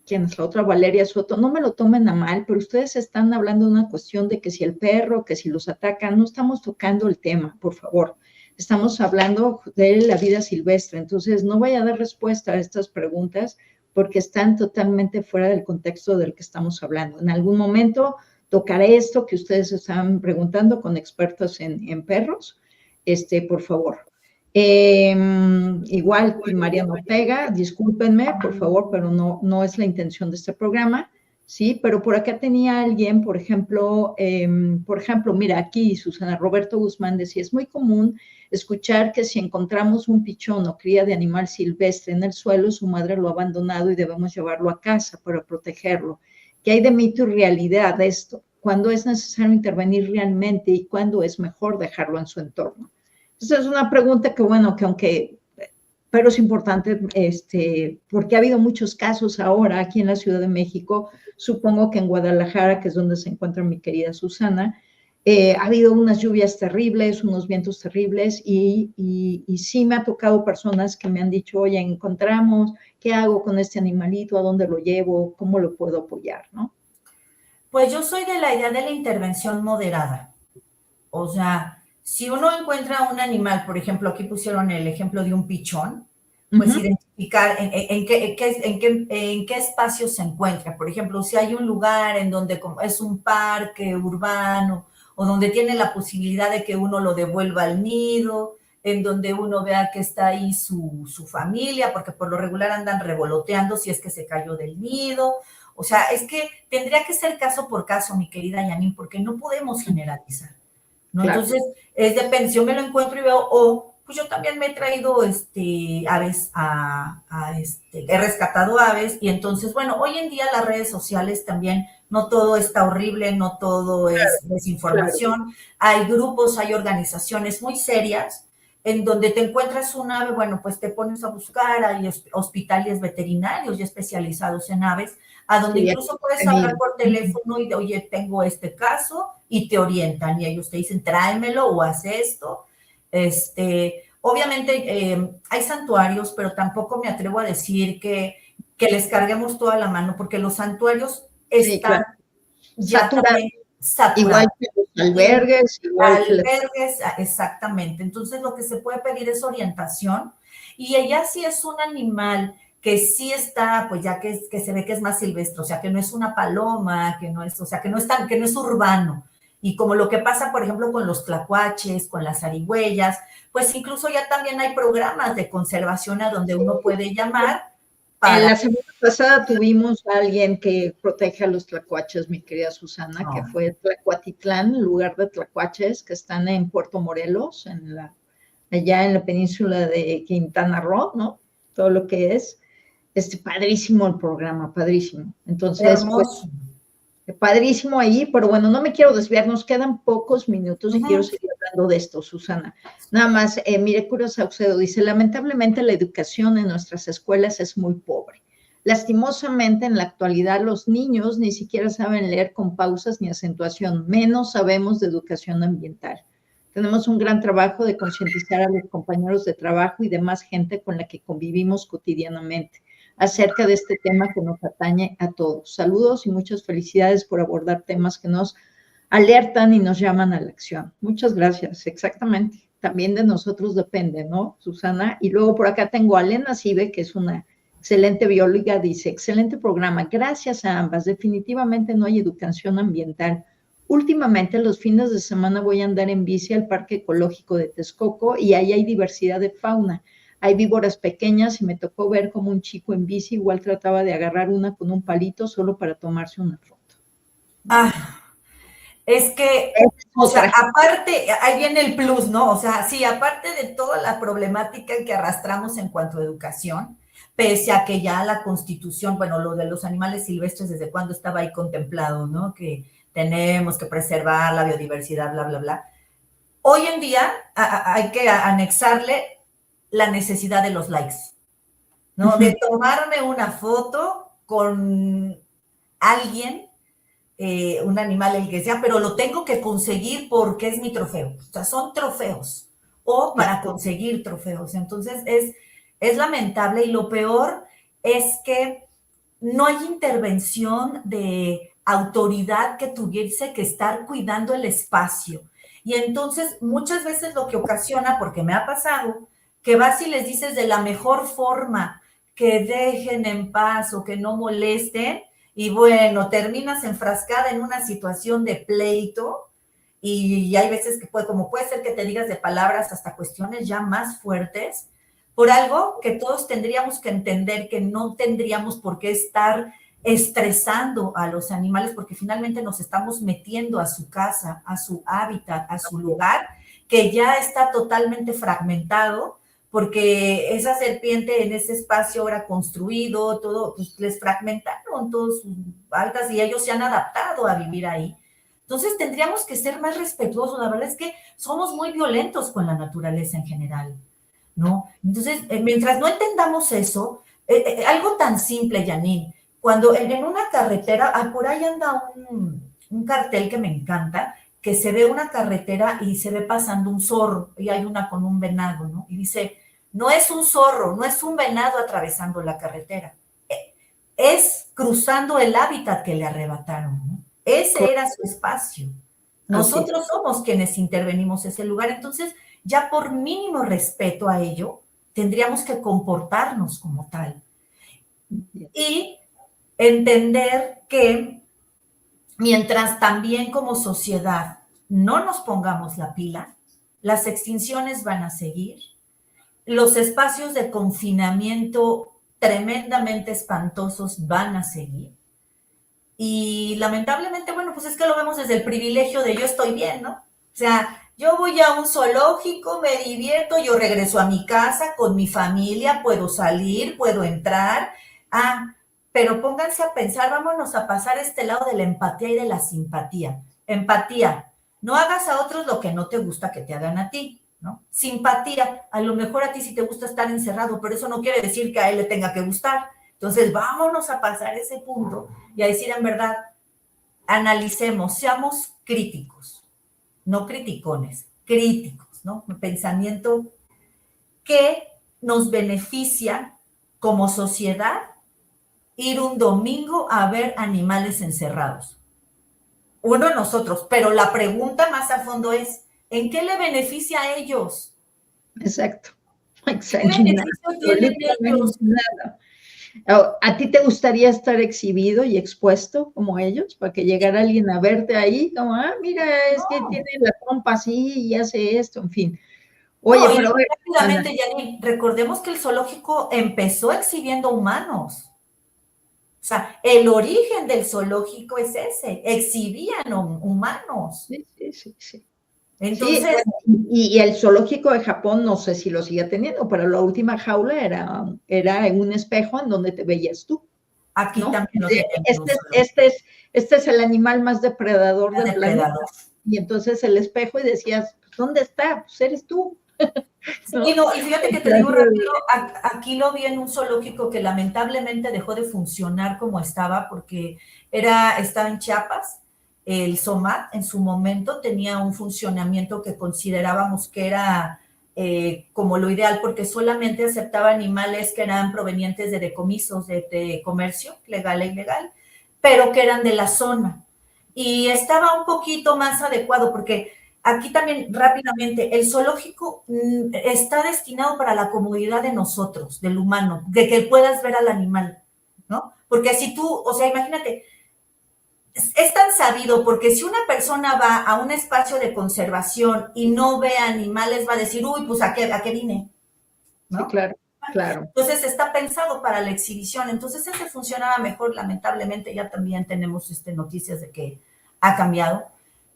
¿quién es la otra? Valeria Soto. No me lo tomen a mal, pero ustedes están hablando de una cuestión de que si el perro, que si los atacan, no estamos tocando el tema, por favor. Estamos hablando de la vida silvestre, entonces no voy a dar respuesta a estas preguntas porque están totalmente fuera del contexto del que estamos hablando. En algún momento tocaré esto que ustedes están preguntando con expertos en perros, por favor. Igual, Mariano Ortega, discúlpenme, por favor, pero no es la intención de este programa, ¿sí? Pero por acá tenía alguien, por ejemplo, mira, aquí Susana Roberto Guzmán decía, es muy común escuchar que si encontramos un pichón o cría de animal silvestre en el suelo, su madre lo ha abandonado y debemos llevarlo a casa para protegerlo. ¿Qué hay de mito y realidad de esto? ¿Cuándo es necesario intervenir realmente y cuándo es mejor dejarlo en su entorno? Entonces es una pregunta que, bueno, que aunque, pero es importante, porque ha habido muchos casos ahora aquí en la Ciudad de México, supongo que en Guadalajara, que es donde se encuentra mi querida Susana, ha habido unas lluvias terribles, unos vientos terribles y sí me ha tocado personas que me han dicho, oye, encontramos, ¿qué hago con este animalito? ¿A dónde lo llevo? ¿Cómo lo puedo apoyar? ¿No? Pues yo soy de la idea de la intervención moderada. O sea, si uno encuentra un animal, por ejemplo, aquí pusieron el ejemplo de un pichón, pues identificar en qué espacio se encuentra. Por ejemplo, si hay un lugar en donde es un parque urbano o donde tiene la posibilidad de que uno lo devuelva al nido, en donde uno vea que está ahí su familia, porque por lo regular andan revoloteando si es que se cayó del nido. O sea, es que tendría que ser caso por caso, mi querida Yanin, porque no podemos generalizar. ¿No? Claro. Entonces, es de pensión, me lo encuentro y veo, pues yo también me he traído aves he rescatado aves y entonces, bueno, hoy en día las redes sociales también, no todo está horrible, no todo es desinformación, claro. Hay grupos, hay organizaciones muy serias en donde te encuentras un ave, bueno, pues te pones a buscar, hay hospitales veterinarios ya especializados en aves, a donde sí, incluso puedes hablar por teléfono y de, oye, tengo este caso, y te orientan, y ellos te dicen, tráemelo o haz esto. Obviamente hay santuarios, pero tampoco me atrevo a decir que les carguemos toda la mano, porque los santuarios están ya también saturados. Igual que los albergues. Albergues, exactamente. Entonces, lo que se puede pedir es orientación, y ella sí es un animal que sí está, pues ya que se ve que es más silvestre, o sea, que no es una paloma, que no es, o sea, que no es urbano. Y como lo que pasa, por ejemplo, con los tlacuaches, con las zarigüeyas, pues incluso ya también hay programas de conservación a donde uno puede llamar. En la semana pasada tuvimos a alguien que protege a los tlacuaches, mi querida Susana, que fue Tlacuatitlán, lugar de tlacuaches que están en Puerto Morelos, allá en la península de Quintana Roo, ¿no? Todo lo que es. Padrísimo el programa, padrísimo. Entonces, pues, padrísimo ahí, pero bueno, no me quiero desviar, nos quedan pocos minutos y quiero seguir hablando de esto, Susana. Nada más, mire, Cura Saucedo dice, lamentablemente la educación en nuestras escuelas es muy pobre. Lastimosamente, en la actualidad, los niños ni siquiera saben leer con pausas ni acentuación, menos sabemos de educación ambiental. Tenemos un gran trabajo de concientizar a los compañeros de trabajo y demás gente con la que convivimos cotidianamente acerca de este tema que nos atañe a todos. Saludos y muchas felicidades por abordar temas que nos alertan y nos llaman a la acción. Muchas gracias, exactamente. También de nosotros depende, ¿no, Susana? Y luego por acá tengo a Elena Sibe, que es una excelente bióloga, dice, excelente programa, gracias a ambas. Definitivamente no hay educación ambiental. Últimamente, los fines de semana voy a andar en bici al Parque Ecológico de Texcoco y ahí hay diversidad de fauna. Hay víboras pequeñas y me tocó ver como un chico en bici igual trataba de agarrar una con un palito solo para tomarse una foto. Es que, o sea, aparte, ahí viene el plus, ¿no? O sea, sí, aparte de toda la problemática que arrastramos en cuanto a educación, pese a que ya la Constitución, bueno, lo de los animales silvestres, desde cuando estaba ahí contemplado, ¿no? Que tenemos que preservar la biodiversidad, bla, bla, bla. Hoy en día hay que anexarle la necesidad de los likes, ¿no? De tomarme una foto con alguien, un animal, el que sea, pero lo tengo que conseguir porque es mi trofeo. O sea, son trofeos o para conseguir trofeos. Entonces, es lamentable y lo peor es que no hay intervención de autoridad que tuviese que estar cuidando el espacio. Y entonces, muchas veces lo que ocasiona, porque me ha pasado, que vas y les dices de la mejor forma que dejen en paz o que no molesten, y bueno, terminas enfrascada en una situación de pleito, y hay veces que como puede ser que te digas de palabras hasta cuestiones ya más fuertes, por algo que todos tendríamos que entender que no tendríamos por qué estar estresando a los animales, porque finalmente nos estamos metiendo a su casa, a su hábitat, a su lugar, que ya está totalmente fragmentado, porque esa serpiente en ese espacio ahora construido, todo, pues les fragmentaron todos sus hábitats y ellos se han adaptado a vivir ahí. Entonces tendríamos que ser más respetuosos. La verdad es que somos muy violentos con la naturaleza en general, ¿no? Entonces, mientras no entendamos eso, algo tan simple, Janine, cuando en una carretera, por ahí anda un cartel que me encanta, que se ve una carretera y se ve pasando un zorro, y hay una con un venado, ¿no? Y dice, no es un zorro, no es un venado atravesando la carretera, es cruzando el hábitat que le arrebataron, ¿no? Ese era su espacio. Nosotros somos quienes intervenimos ese lugar, entonces ya por mínimo respeto a ello, tendríamos que comportarnos como tal. Y entender que mientras también como sociedad no nos pongamos la pila, las extinciones van a seguir, los espacios de confinamiento tremendamente espantosos van a seguir. Y lamentablemente, bueno, pues es que lo vemos desde el privilegio de yo estoy bien, ¿no? O sea, yo voy a un zoológico, me divierto, yo regreso a mi casa con mi familia, puedo salir, puedo entrar. Pero pónganse a pensar, vámonos a pasar este lado de la empatía y de la simpatía. Empatía, no hagas a otros lo que no te gusta que te hagan a ti, ¿no? Simpatía, a lo mejor a ti sí te gusta estar encerrado, pero eso no quiere decir que a él le tenga que gustar. Entonces, vámonos a pasar ese punto y a decir en verdad, analicemos, seamos críticos, no criticones, críticos, ¿no? Un pensamiento que nos beneficia como sociedad ir un domingo a ver animales encerrados. Uno de nosotros, pero la pregunta más a fondo es, ¿en qué le beneficia a ellos? Exacto. ¿Qué beneficio tienen ellos? Nada. ¿A ti te gustaría estar exhibido y expuesto como ellos? Para que llegara alguien a verte ahí, como, mira, es que tiene la trompa así y hace esto, en fin. Oye, no, pero... rápidamente, Janine, recordemos que el zoológico empezó exhibiendo humanos. O sea, el origen del zoológico es ese, exhibían humanos. Sí. Entonces, sí, y el zoológico de Japón, no sé si lo sigue teniendo, pero la última jaula era en un espejo en donde te veías tú. Aquí ¿no? también lo tenemos. Este es el animal más depredador del planeta. Y entonces el espejo y decías, ¿dónde está? Pues eres tú. ¿No? Y fíjate que te digo rápido, aquí lo vi en un zoológico que lamentablemente dejó de funcionar como estaba porque estaba en Chiapas. El SOMAT en su momento tenía un funcionamiento que considerábamos que era como lo ideal porque solamente aceptaba animales que eran provenientes de decomisos, de comercio legal e ilegal, pero que eran de la zona. Y estaba un poquito más adecuado porque aquí también rápidamente, el zoológico está destinado para la comodidad de nosotros, del humano, de que puedas ver al animal, ¿no? Porque si tú, o sea, imagínate, es tan sabido porque si una persona va a un espacio de conservación y no ve animales, va a decir, uy, pues ¿a qué vine? ¿No? Sí, claro. Entonces está pensado para la exhibición, entonces ese funcionaba mejor, lamentablemente ya también tenemos noticias de que ha cambiado.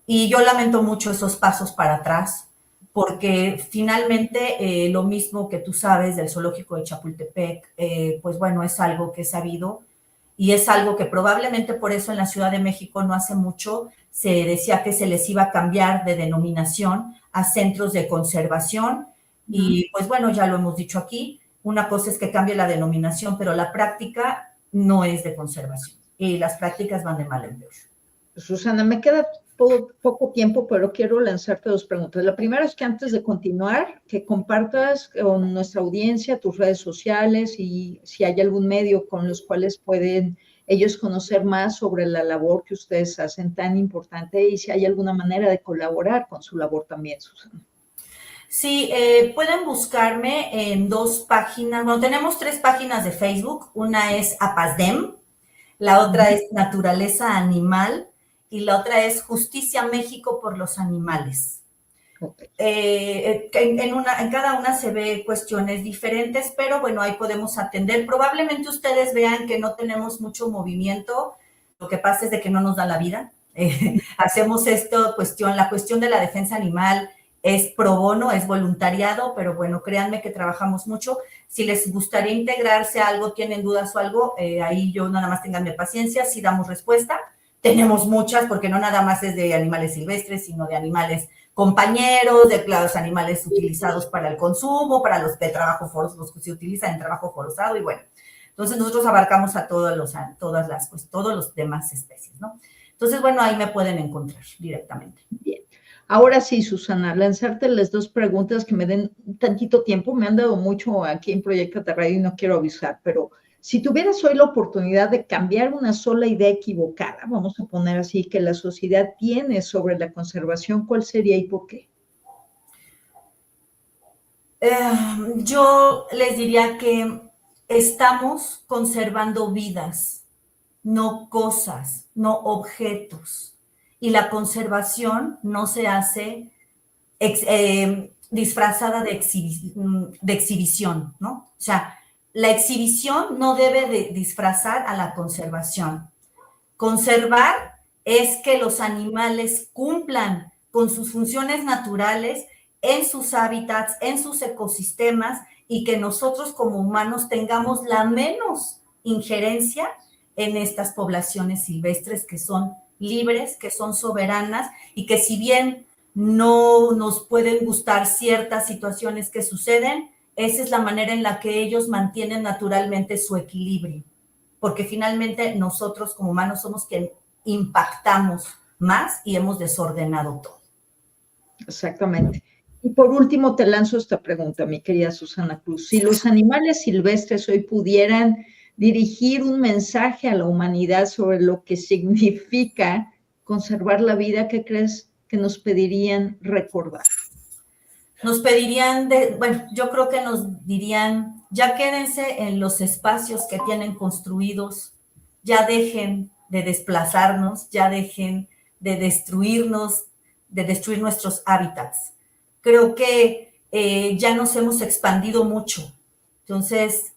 Y yo lamento mucho esos pasos para atrás, porque finalmente lo mismo que tú sabes del zoológico de Chapultepec, pues bueno, es algo que es sabido y es algo que probablemente por eso en la Ciudad de México no hace mucho se decía que se les iba a cambiar de denominación a centros de conservación y pues bueno, ya lo hemos dicho aquí, una cosa es que cambie la denominación, pero la práctica no es de conservación y las prácticas van de mal en peor. Susana, me queda poco tiempo, pero quiero lanzarte dos preguntas. La primera es que antes de continuar, que compartas con nuestra audiencia tus redes sociales y si hay algún medio con los cuales pueden ellos conocer más sobre la labor que ustedes hacen tan importante y si hay alguna manera de colaborar con su labor también, Susana. Sí, pueden buscarme en 2 páginas. Bueno, tenemos 3 páginas de Facebook. Una es Apazdem, la otra es Naturaleza Animal y la otra es Justicia México por los Animales. Okay. En cada una se ve cuestiones diferentes, pero bueno, ahí podemos atender. Probablemente ustedes vean que no tenemos mucho movimiento. Lo que pasa es de que no nos da la vida. Hacemos la cuestión de la defensa animal es pro bono, es voluntariado, pero bueno, créanme que trabajamos mucho. Si les gustaría integrarse a algo, tienen dudas o algo, ahí yo nada más ténganme paciencia, sí damos respuesta, tenemos muchas, porque no nada más es de animales silvestres, sino de animales compañeros, de los animales utilizados para el consumo, para los de trabajo forzoso, los que se utilizan en trabajo forzado, y bueno, entonces nosotros abarcamos a todos los demás especies, ¿no? Entonces, bueno, ahí me pueden encontrar directamente. Bien. Ahora sí, Susana, lanzarte las dos preguntas que me den tantito tiempo. Me han dado mucho aquí en Proyecta Radio y no quiero avisar, pero si tuvieras hoy la oportunidad de cambiar una sola idea equivocada, vamos a poner así, que la sociedad tiene sobre la conservación, ¿cuál sería y por qué? Yo les diría que estamos conservando vidas, no cosas, no objetos. Y la conservación no se hace disfrazada de exhibición, ¿no? O sea, la exhibición no debe de disfrazar a la conservación. Conservar es que los animales cumplan con sus funciones naturales en sus hábitats, en sus ecosistemas, y que nosotros como humanos tengamos la menos injerencia en estas poblaciones silvestres que son libres, que son soberanas, y que si bien no nos pueden gustar ciertas situaciones que suceden, esa es la manera en la que ellos mantienen naturalmente su equilibrio, porque finalmente nosotros como humanos somos quienes impactamos más y hemos desordenado todo. Exactamente. Y por último te lanzo esta pregunta, mi querida Susana Cruz. Si los animales silvestres hoy pudieran dirigir un mensaje a la humanidad sobre lo que significa conservar la vida, ¿qué crees que nos pedirían recordar? Nos pedirían, yo creo que nos dirían, ya quédense en los espacios que tienen construidos, ya dejen de desplazarnos, ya dejen de destruirnos, de destruir nuestros hábitats. Creo que ya nos hemos expandido mucho, entonces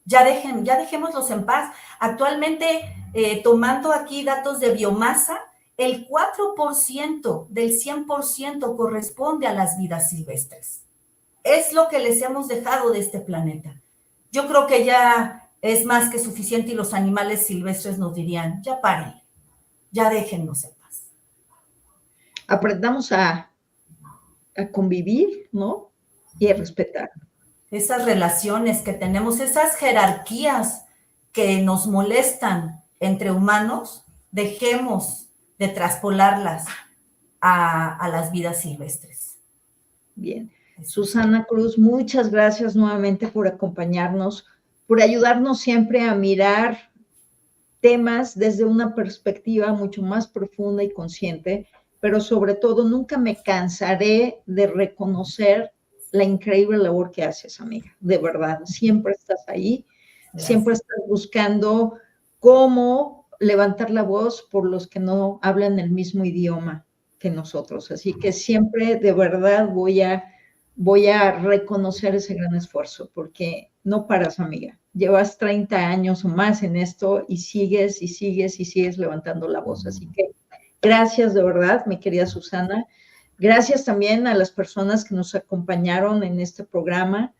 ya dejémoslos en paz. Actualmente, tomando aquí datos de biomasa, el 4% del 100% corresponde a las vidas silvestres. Es lo que les hemos dejado de este planeta. Yo creo que ya es más que suficiente y los animales silvestres nos dirían, ya paren, ya déjennos en paz. Aprendamos a convivir, ¿no? Y a respetar. Esas relaciones que tenemos, esas jerarquías que nos molestan entre humanos, dejemos de traspolarlas a las vidas silvestres. Bien. Susana Cruz, muchas gracias nuevamente por acompañarnos, por ayudarnos siempre a mirar temas desde una perspectiva mucho más profunda y consciente, pero sobre todo nunca me cansaré de reconocer la increíble labor que haces, amiga. De verdad, siempre estás ahí, gracias. Siempre estás buscando cómo levantar la voz por los que no hablan el mismo idioma que nosotros. Así que siempre, de verdad, voy a reconocer ese gran esfuerzo, porque no paras, amiga. Llevas 30 años o más en esto y sigues levantando la voz. Así que gracias de verdad, mi querida Susana. Gracias también a las personas que nos acompañaron en este programa.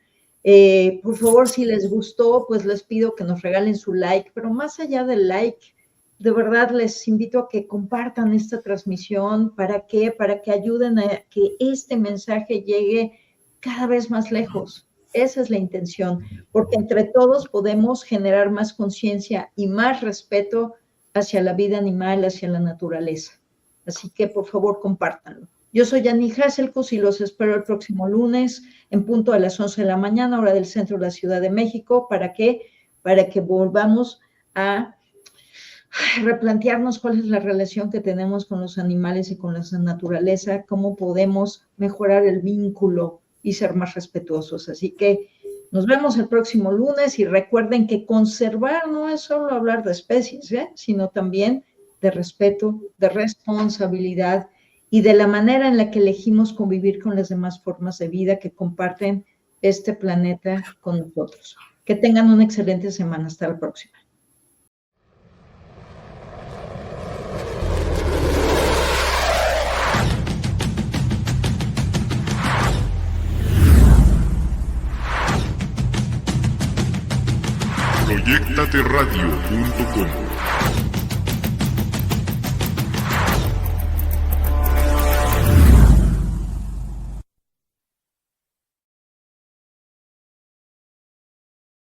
Por favor, si les gustó, pues les pido que nos regalen su like, pero más allá del like, de verdad les invito a que compartan esta transmisión. ¿Para qué? Para que ayuden a que este mensaje llegue cada vez más lejos. Esa es la intención, porque entre todos podemos generar más conciencia y más respeto hacia la vida animal, hacia la naturaleza. Así que, por favor, compártanlo. Yo soy Janine Hasselkus y los espero el próximo lunes en punto a las 11 de la mañana, hora del centro de la Ciudad de México. ¿Para qué? Para que volvamos a replantearnos cuál es la relación que tenemos con los animales y con la naturaleza, cómo podemos mejorar el vínculo y ser más respetuosos. Así que nos vemos el próximo lunes y recuerden que conservar no es solo hablar de especies, sino también de respeto, de responsabilidad y de la manera en la que elegimos convivir con las demás formas de vida que comparten este planeta con nosotros. Que tengan una excelente semana. Hasta la próxima. Proyectateradio.com